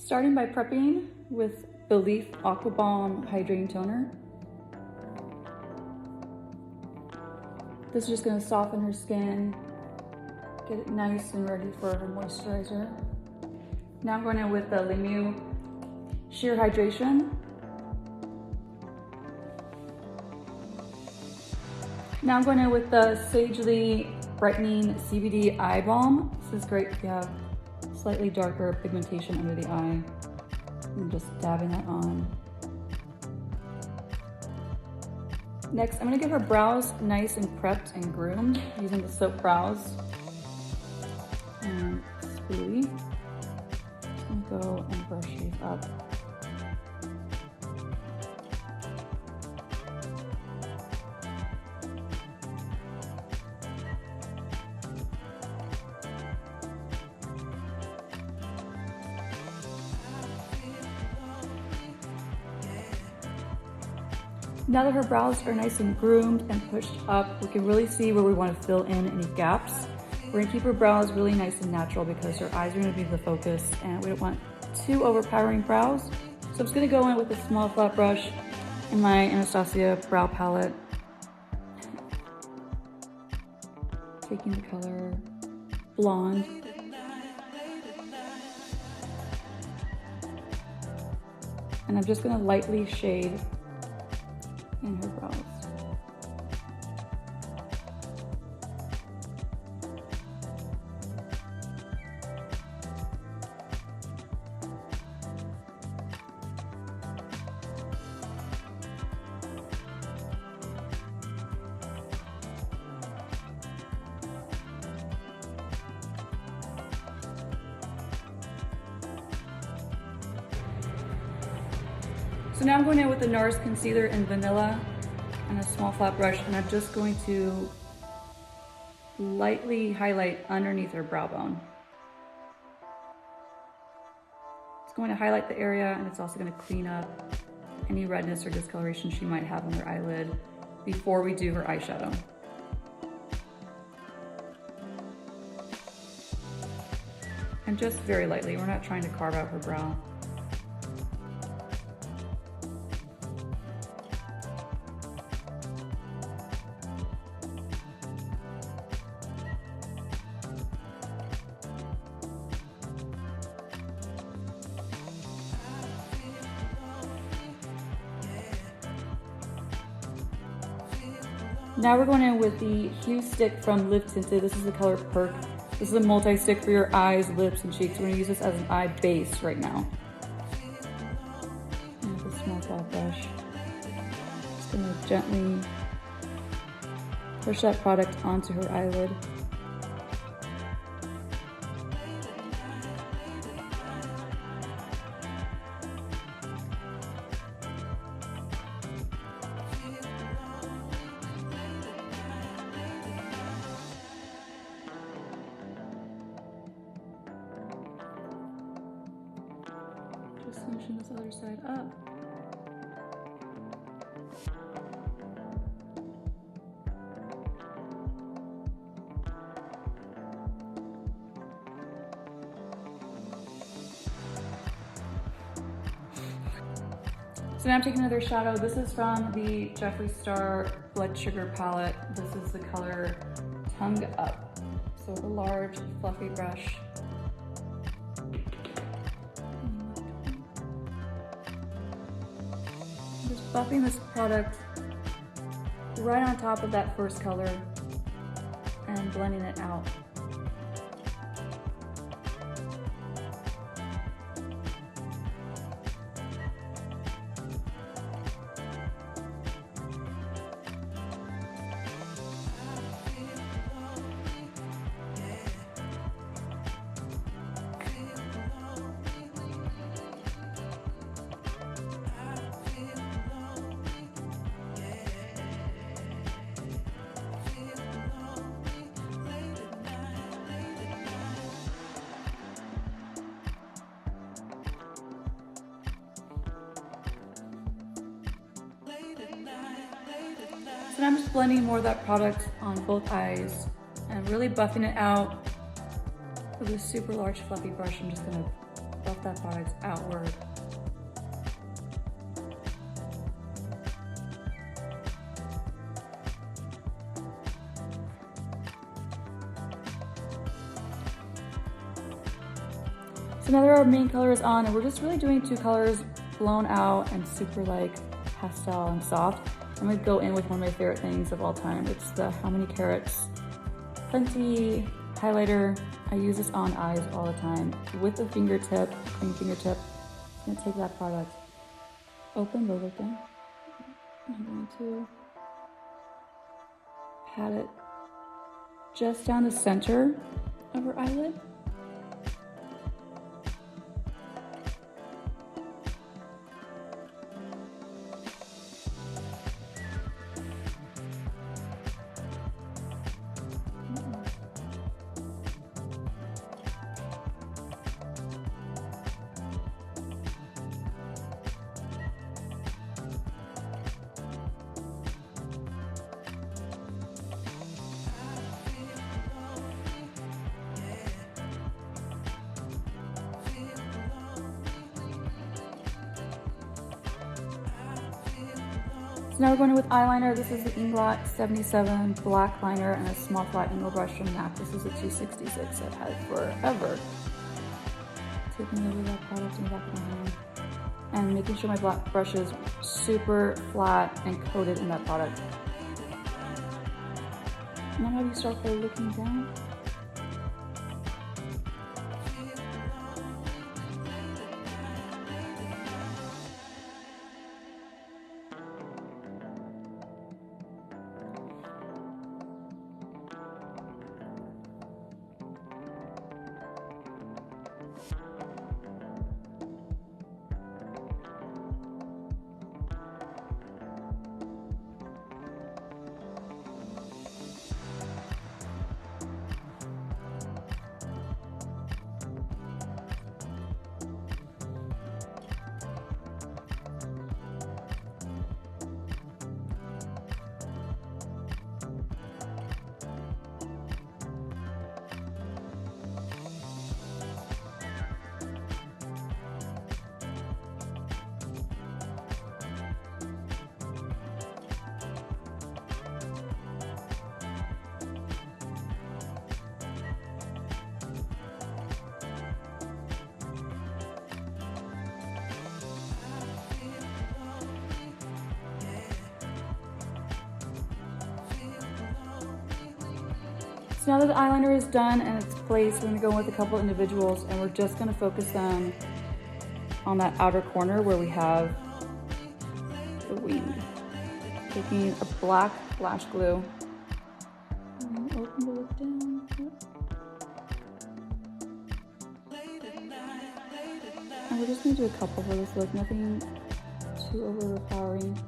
Starting by prepping with the Leaf Aqua Balm Hydrating Toner. This is just going to soften her skin, get it nice and ready for her moisturizer. Now I'm going in with the Lemieux Sheer Hydration. Now I'm going in with the Sagely Brightening CBD Eye Balm. This is great if you have slightly darker pigmentation under the eye. I'm just dabbing that on. Next, I'm gonna get her brows nice and prepped and groomed using the Soap Brows and spoolie. I'm gonna go and brush these up. Now that her brows are nice and groomed and pushed up, we can really see where we want to fill in any gaps. We're gonna keep her brows really nice and natural because her eyes are gonna be the focus and we don't want too overpowering brows. So I'm just gonna go in with a small flat brush in my Anastasia brow palette. Taking the color Blonde. And I'm just gonna lightly shade in her brows. So now I'm going in with the NARS Concealer in Vanilla and a small flat brush, and I'm just going to lightly highlight underneath her brow bone. It's going to highlight the area, and it's also going to clean up any redness or discoloration she might have on her eyelid before we do her eyeshadow. And just very lightly, we're not trying to carve out her brow. Now we're going in with the Hue Stick from Live Tinted. This is the color Perk. This is a multi-stick for your eyes, lips, and cheeks. We're going to use this as an eye base right now. And with a small flat brush. Just going to gently push that product onto her eyelid. Just finishing this other side up. So now I'm taking another shadow. This is from the Jeffree Star Blood Sugar palette. This is the color Tongue Up. So with a large fluffy brush. Just buffing this product right on top of that first color and blending it out. So now I'm just blending more of that product on both eyes and really buffing it out with a super large fluffy brush. I'm just gonna buff buff that product outward. So now that our main color is on, and we're just really doing 2 colors blown out and super like pastel and soft. I'm gonna go in with one of my favorite things of all time. It's the How Many Carats Fenty highlighter. I use this on eyes all the time with a fingertip, clean fingertip. I'm gonna take that product, open, look down. I'm going to pat it just down the center of her eyelid. So now we're going in with eyeliner. This is the Inglot 77 black liner and a small flat angle brush from MAC. This is a 266. I've had it forever. Taking over that product in the back of my hand and making sure my black brush is super flat and coated in that product. Now how do you start by looking down? So now that the eyeliner is done and it's placed, we're gonna go with a couple individuals and we're just gonna focus them on that outer corner where we have the wing. Taking a black lash glue. And open the lip down. And we're just gonna do a couple for this look, nothing too overpowering.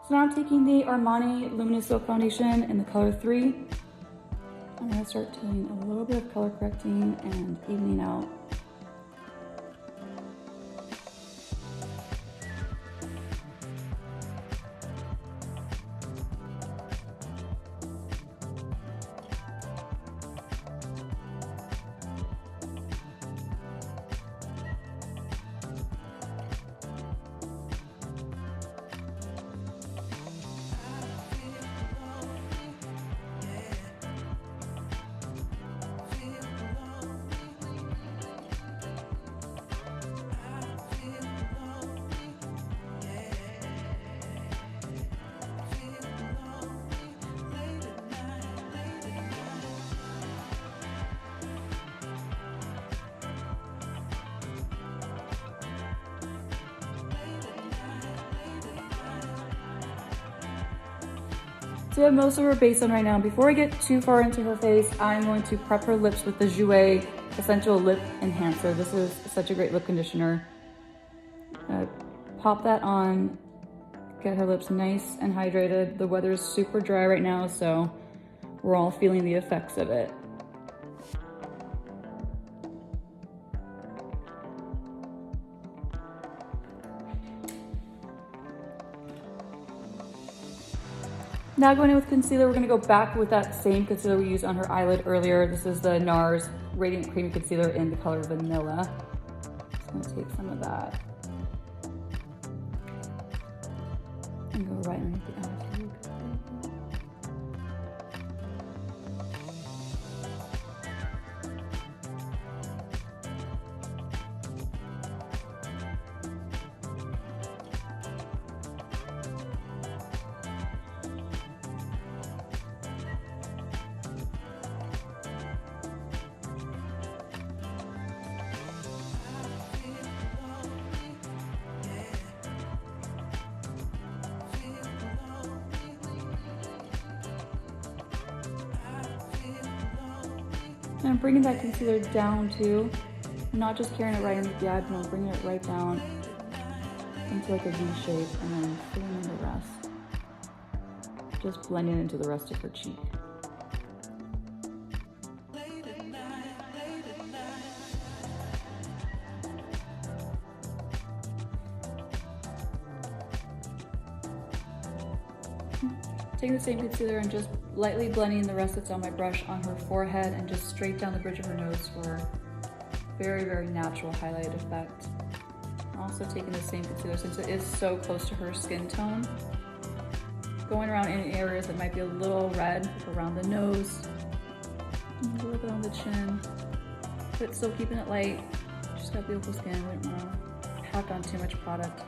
So now I'm taking the Armani Luminous Silk Foundation in the color 3. I'm gonna start doing a little bit of color correcting and evening out. So we have most of her base on right now. Before I get too far into her face, I'm going to prep her lips with the Jouer Essential Lip Enhancer. This is such a great lip conditioner. Pop that on, get her lips nice and hydrated. The weather is super dry right now, so we're all feeling the effects of it. Now going in with concealer, we're gonna go back with that same concealer we used on her eyelid earlier. This is the NARS Radiant Creamy Concealer in the color Vanilla. Just gonna take some of that and go right underneath the eyes. And I'm bringing that concealer down too. I'm not just carrying it right underneath the eye, but I'm bringing it right down into like a V shape and then filling in the rest. Just blending into the rest of her cheek. Taking the same concealer and just lightly blending the rest that's on my brush on her forehead and just straight down the bridge of her nose for a very, very natural highlight effect. Also taking the same concealer since it is so close to her skin tone. Going around any areas that might be a little red, like around the nose, a little bit on the chin, but still keeping it light. She's got beautiful skin, we don't want to pack on too much product.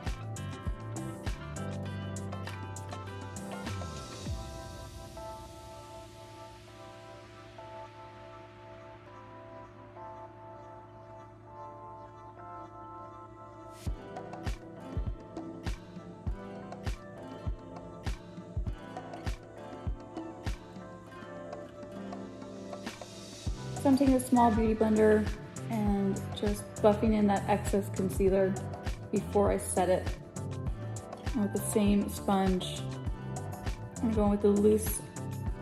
So I'm taking a small beauty blender and just buffing in that excess concealer before I set it. And with the same sponge, I'm going with the loose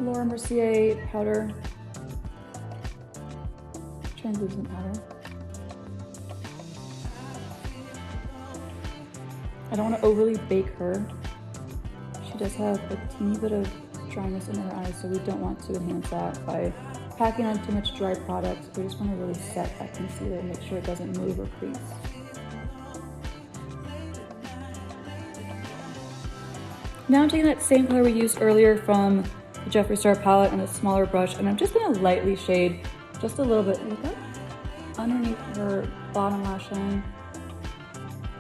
Laura Mercier powder, translucent powder. I don't want to overly bake her. She does have a teeny bit of dryness in her eyes, so we don't want to enhance that by packing on too much dry product. We just want to really set that concealer and make sure it doesn't move or crease. Now I'm taking that same color we used earlier from the Jeffree Star palette and a smaller brush, and I'm just going to lightly shade just a little bit, look up, underneath her bottom lash line.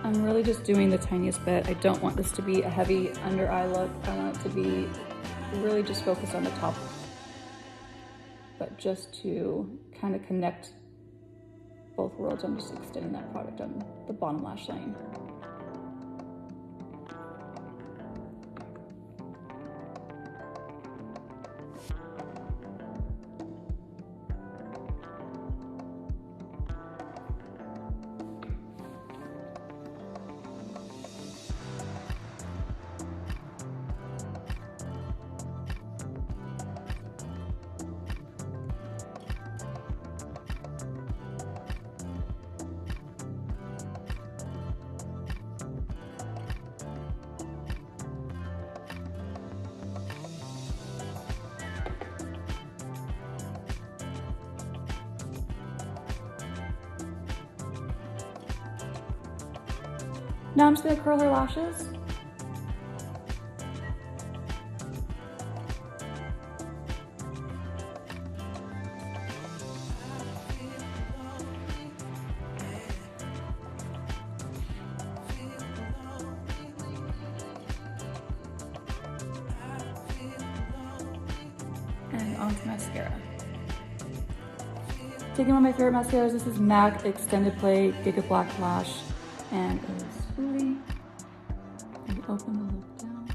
I'm really just doing the tiniest bit. I don't want this to be a heavy under eye look. I want it to be really just focused on the top, but just to kind of connect both worlds, I'm just extending that product on the bottom lash line. Now I'm just going to curl her lashes. And onto mascara. Taking one of my favorite mascaras, this is MAC Extended Play Giga Black Lash, and it is fruity. And open the lip down.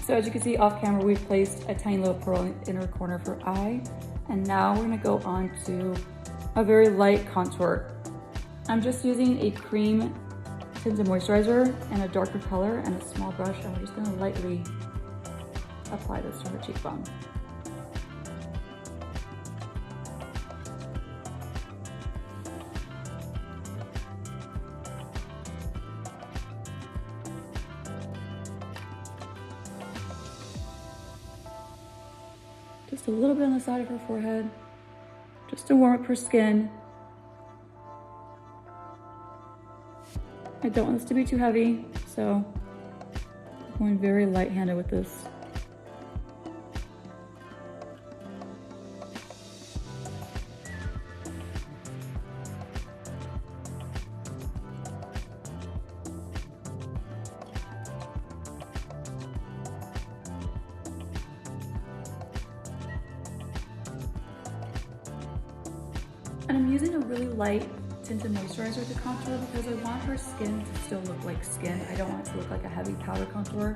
So as you can see off camera, we've placed a tiny little pearl in the inner corner for eye. And now we're gonna go on to a very light contour. I'm just using a cream tinted moisturizer and a darker color and a small brush, and we're just gonna lightly apply this to her cheekbone. Just a little bit on the side of her forehead, just to warm up her skin. I don't want this to be too heavy, so I'm going very light-handed with this. And I'm using a really light tinted moisturizer to contour because I want her skin to still look like skin. I don't want it to look like a heavy powder contour.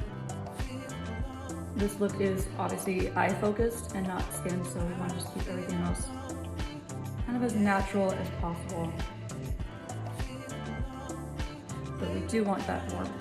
This look is obviously eye focused and not skin, so we want to just keep everything else kind of as natural as possible. But we do want that warmth.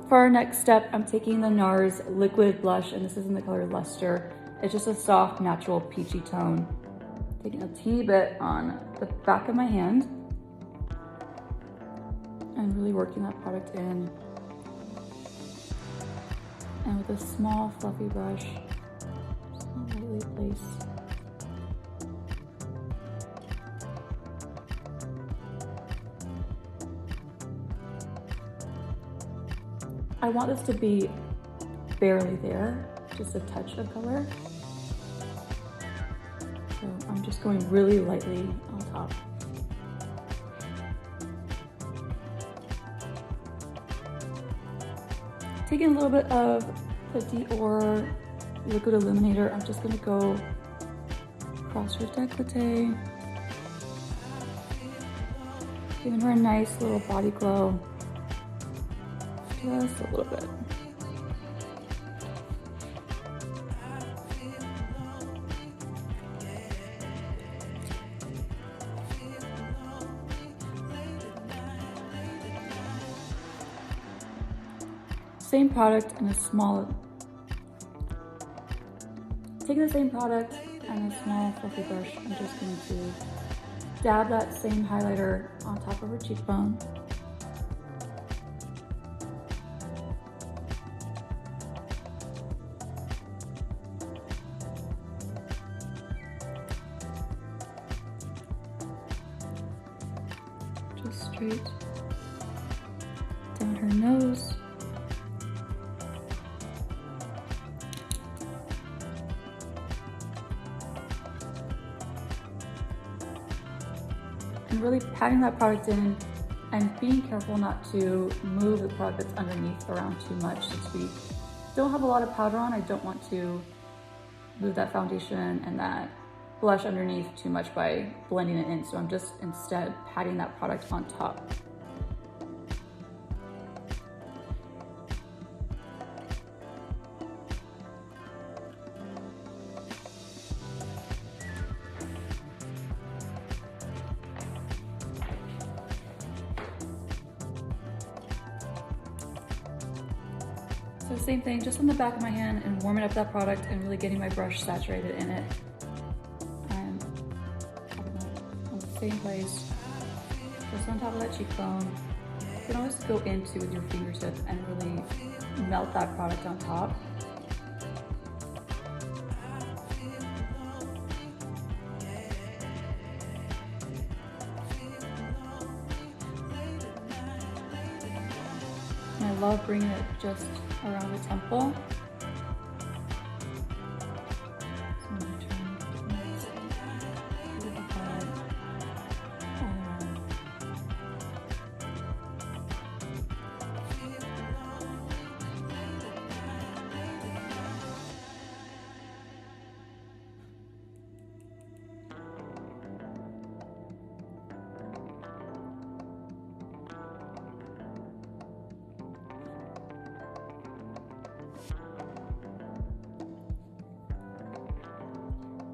For our next step, I'm taking the NARS liquid blush, and this is in the color Luster. It's just a soft, natural peachy tone. Taking a teeny bit on the back of my hand and really working that product in. And with a small, fluffy brush, just lightly place. I want this to be barely there, just a touch of color. So I'm just going really lightly on top. Taking a little bit of the Dior Liquid Illuminator, I'm just gonna go across her décolleté, giving her a nice little body glow. Just a little bit. Same product in a small, taking the same product and a small fluffy brush, I'm just going to dab that same highlighter on top of her cheekbone. Just straight down her nose. And really patting that product in and being careful not to move the product that's underneath around too much, since we don't have a lot of powder on. I don't want to move that foundation and that blush underneath too much by blending it in. So I'm just instead patting that product on top. So same thing, just on the back of my hand and warming up that product and really getting my brush saturated in it. And on the same place, just on top of that cheekbone. You can always go into with your fingertip and really melt that product on top. And I love bringing it just around the temple. So I'm going to try and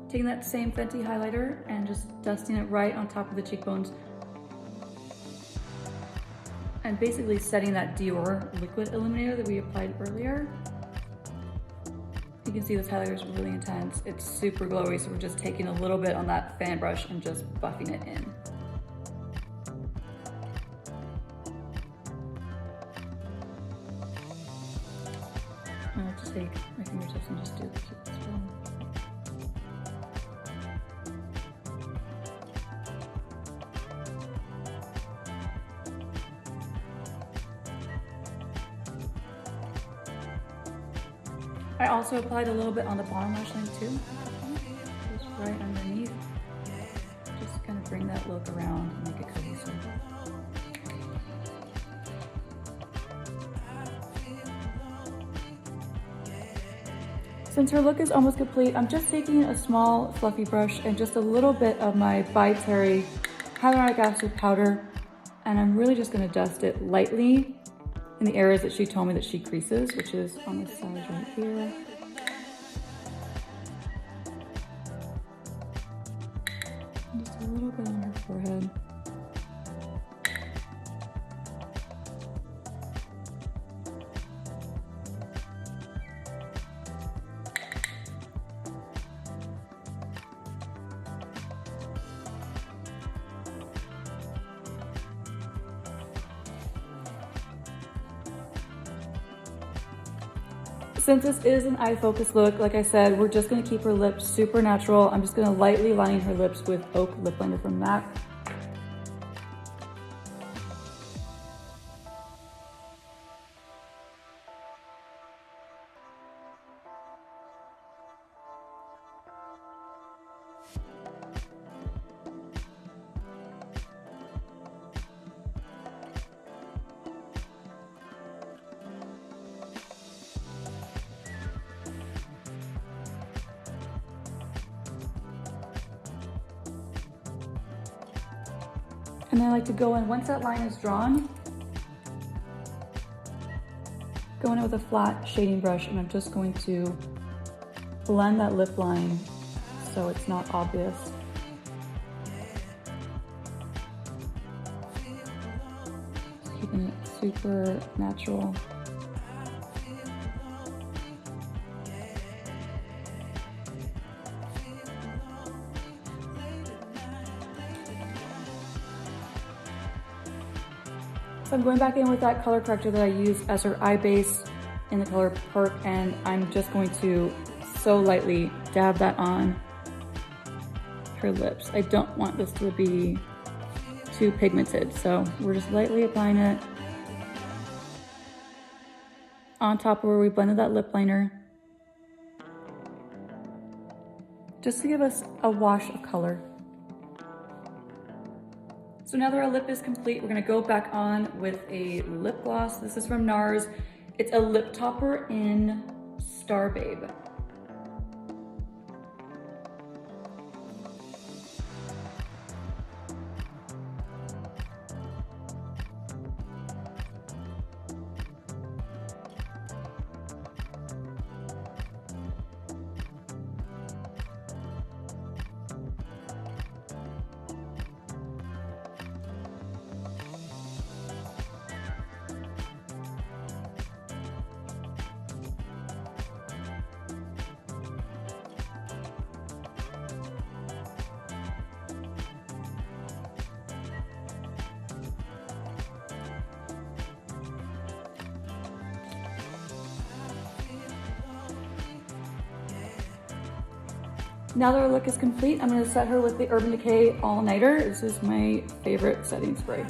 Taking that same Fenty highlighter and just dusting it right on top of the cheekbones. And basically setting that Dior liquid illuminator that we applied earlier. You can see this highlighter is really intense. It's super glowy, so we're just taking a little bit on that fan brush and just buffing it in. I'll just take my fingertips and just do the cupid's bow. I also applied a little bit on the bottom lash line too, just right underneath. Just kind of bring that look around and make it cohesive. Since her look is almost complete, I'm just taking a small fluffy brush and just a little bit of my By Terry hyaluronic acid powder, and I'm really just going to dust it lightly in the areas that she told me that she creases, which is on the sides right here. And just a little bit on her forehead. Since this is an eye focus look, like I said, we're just gonna keep her lips super natural. I'm just gonna lightly line her lips with Oak Lip Liner from MAC. And then I like to go in, once that line is drawn, go in with a flat shading brush, and I'm just going to blend that lip line so it's not obvious. Just keeping it super natural. So I'm going back in with that color corrector that I use as her eye base in the color Perk, and I'm just going to so lightly dab that on her lips. I don't want this to be too pigmented, so we're just lightly applying it on top of where we blended that lip liner, just to give us a wash of color. So now that our lip is complete, we're gonna go back on with a lip gloss. This is from NARS. It's a lip topper in Star Babe. Now that our look is complete, I'm going to set her with the Urban Decay All Nighter. This is my favorite setting spray.